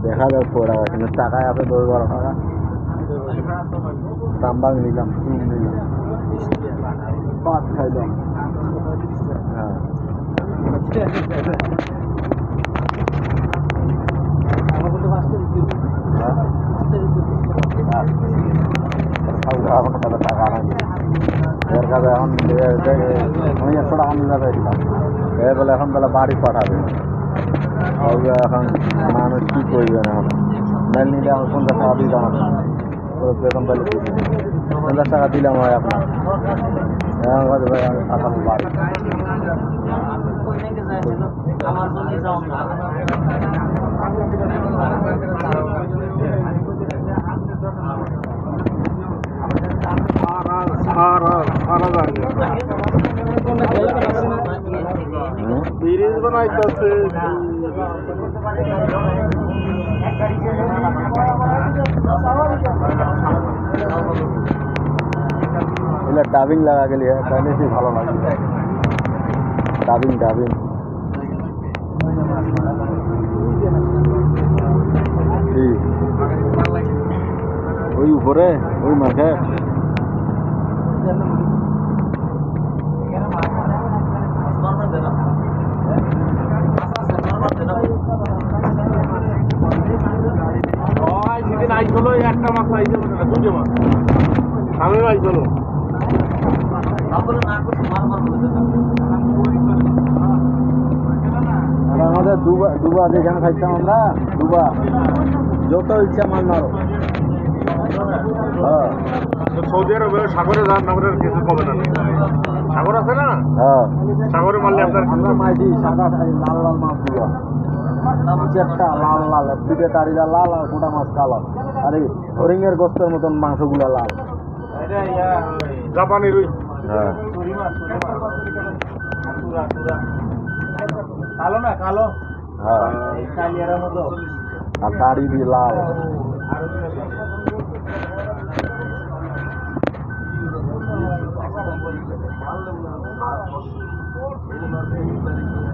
দেখা যাক পড়া কিন্তু টাকায় আছে 10-12 টাকা। তাম্বাং নিলাম, চুন নিলাম, পাট খাইলাম। হ্যাঁ টাকা নাই এর কাছে। এখন আমি 100 টাকা নিয়ে চাইছিলাম, এ বলে এখন বলে বাড়ি পাঠাবে। এখন মানুষ কি করবে না, মেল নিলে আমার 50 টাকা দিলাম, বেতন পেলে 50 টাকা দিলাম হয় আপনার। এখন কাছে ভাই আমি পাঠাবো বাড়ি। ব্রিজ বানাইতেছে ডাবিং লাগা গেলে তাহলে বেশি ভালো লাগবে। ডাবিং ডাবিং ওই উপরে ওই মাঠে সেদিন আইসলো একটা মাছ আইসলো, দুটো মাছ আমি আইসলো। আমাদের ডুবা যেখানে থাকতাম আমরা, ডুবা যত ইচ্ছা মাছ মারো। সৌদি আরবে সাগরে যান আমাদের কিছু কবে না, সাগর আছে না, সাগরে মারলে আপনার আমরা মাইছি সাদা লাল লাল মাছগুলো, চেপটা লাল লাল, পিঠে তারিরা লাল আর গোটা মাছ কালো, আর এই হরিণের গোস্তের মতন মাংসগুলো লাল। জাপানি রুই, হ্যাঁ কালো না কালো, হ্যাঁ কালিয়ার মতো, আর দাড়ি দিয়ে লাল। Thank you.